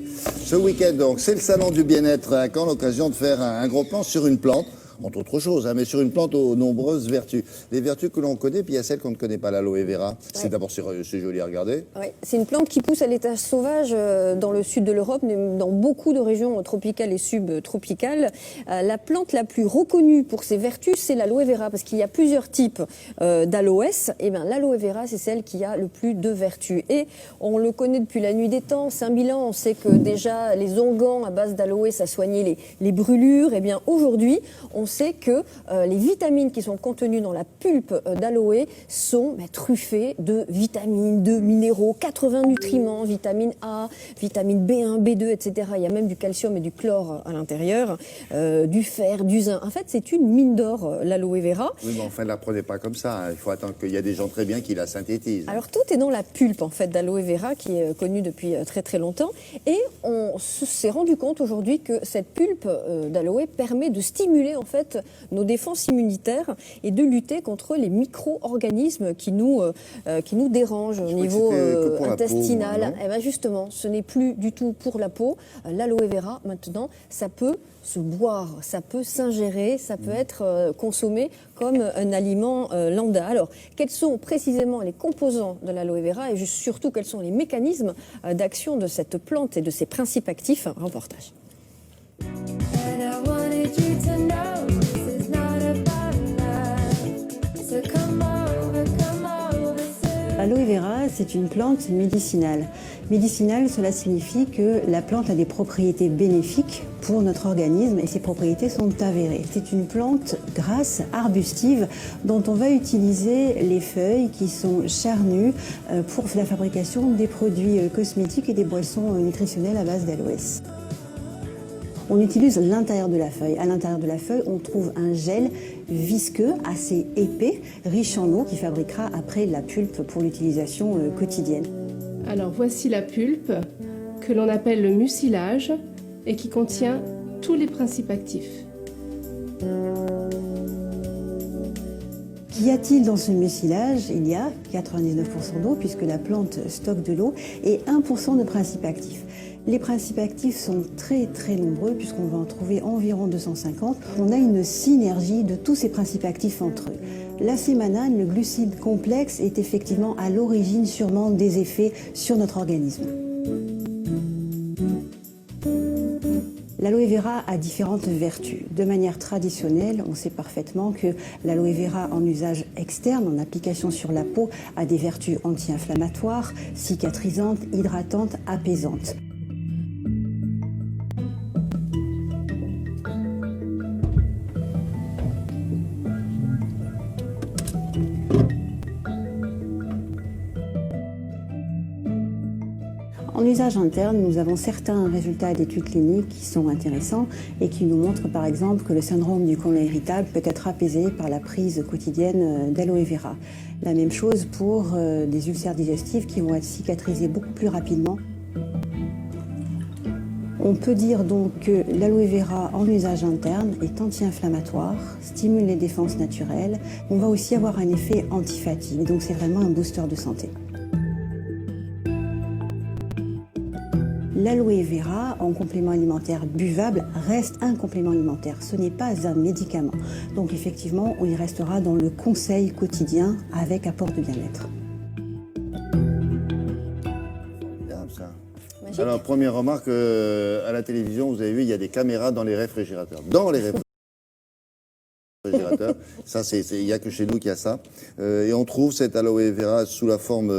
Ce week-end, donc, c'est le salon du bien-être à Caen, l'occasion de faire un gros plan sur une plante, entre autres choses, hein, mais sur une plante aux nombreuses vertus. Les vertus que l'on connaît, puis il y a celles qu'on ne connaît pas, l'aloe vera. C'est d'abord c'est joli à regarder. Ouais. C'est une plante qui pousse à l'état sauvage dans le sud de l'Europe, dans beaucoup de régions tropicales et subtropicales. La plante la plus reconnue pour ses vertus, c'est l'aloe vera, parce qu'il y a plusieurs types d'aloès. Et bien, l'aloe vera, c'est celle qui a le plus de vertus. Et on le connaît depuis la nuit des temps. 5000 ans, on sait que déjà les onguents à base d'aloe, ça soignait les brûlures. Et bien, aujourd'hui, on sait que les vitamines qui sont contenues dans la pulpe d'aloe sont truffées de vitamines, de minéraux, 80 nutriments, vitamine A, vitamine B1, B2, etc. Il y a même du calcium et du chlore à l'intérieur, du fer, du zinc. En fait, c'est une mine d'or, l'aloe vera. Oui, mais enfin, ne la prenez pas comme ça. Hein. Il faut attendre qu'il y a des gens très bien qui la synthétisent. Alors, tout est dans la pulpe, en fait, d'aloe vera, qui est connue depuis très, très longtemps. Et on s'est rendu compte aujourd'hui que cette pulpe d'aloe permet de stimuler, en fait, nos défenses immunitaires et de lutter contre les micro-organismes qui nous dérangent au niveau intestinal. Peau, moi, et bien justement, ce n'est plus du tout pour la peau. L'aloe vera, maintenant, ça peut se boire, ça peut s'ingérer, ça peut être consommé comme un aliment lambda. Alors, quels sont précisément les composants de l'aloe vera et surtout quels sont les mécanismes d'action de cette plante et de ses principes actifs? Reportage. L'aloe vera, c'est une plante médicinale. Médicinale, cela signifie que la plante a des propriétés bénéfiques pour notre organisme et ces propriétés sont avérées. C'est une plante grasse, arbustive, dont on va utiliser les feuilles qui sont charnues pour la fabrication des produits cosmétiques et des boissons nutritionnelles à base d'aloès. On utilise l'intérieur de la feuille. À l'intérieur de la feuille, on trouve un gel visqueux, assez épais, riche en eau, qui fabriquera après la pulpe pour l'utilisation quotidienne. Alors voici la pulpe, que l'on appelle le mucilage, et qui contient tous les principes actifs. Qu'y a-t-il dans ce mucilage? Il y a 99% d'eau, puisque la plante stocke de l'eau, et 1% de principes actifs. Les principes actifs sont très très nombreux puisqu'on va en trouver environ 250. On a une synergie de tous ces principes actifs entre eux. La sémanane, le glucide complexe, est effectivement à l'origine sûrement des effets sur notre organisme. L'aloe vera a différentes vertus. De manière traditionnelle, on sait parfaitement que l'aloe vera en usage externe, en application sur la peau, a des vertus anti-inflammatoires, cicatrisantes, hydratantes, apaisantes. En usage interne, nous avons certains résultats d'études cliniques qui sont intéressants et qui nous montrent par exemple que le syndrome du côlon irritable peut être apaisé par la prise quotidienne d'aloe vera. La même chose pour des ulcères digestifs qui vont être cicatrisés beaucoup plus rapidement. On peut dire donc que l'aloe vera en usage interne est anti-inflammatoire, stimule les défenses naturelles. On va aussi avoir un effet antifatigue, donc c'est vraiment un booster de santé. L'aloe vera, en complément alimentaire buvable, reste un complément alimentaire. Ce n'est pas un médicament. Donc effectivement, on y restera dans le conseil quotidien avec apport de bien-être. Magique. Alors, première remarque, à la télévision, vous avez vu, il y a des caméras dans les réfrigérateurs. Dans les réfrigérateurs. Ça, il n'y a que chez nous qu'il y a ça. Et on trouve cette aloe vera sous la forme,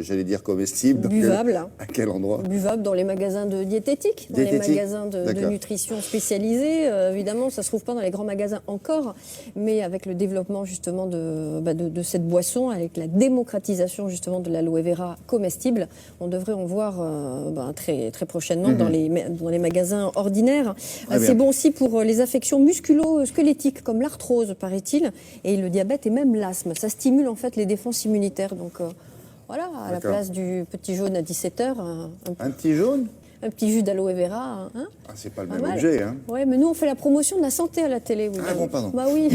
j'allais dire, comestible. Buvable. À quel endroit? Buvable dans les magasins de diététique, dans les magasins de nutrition spécialisés. Évidemment, ça ne se trouve pas dans les grands magasins encore, mais avec le développement justement de cette boisson, avec la démocratisation justement de l'aloe vera comestible, on devrait en voir très, très prochainement dans les magasins ordinaires. C'est bon aussi pour les affections musculo-squelettiques comme l'arthrose, paraît-il, et le diabète et même l'asthme. Ça stimule en fait les défenses immunitaires. Donc voilà, à la place du petit jaune à 17h. Un petit jaune? Un petit jus d'aloe vera. Hein, c'est pas le même objet. Hein. Oui, mais nous on fait la promotion de la santé à la télé. Ah bon, pardon. Bah oui.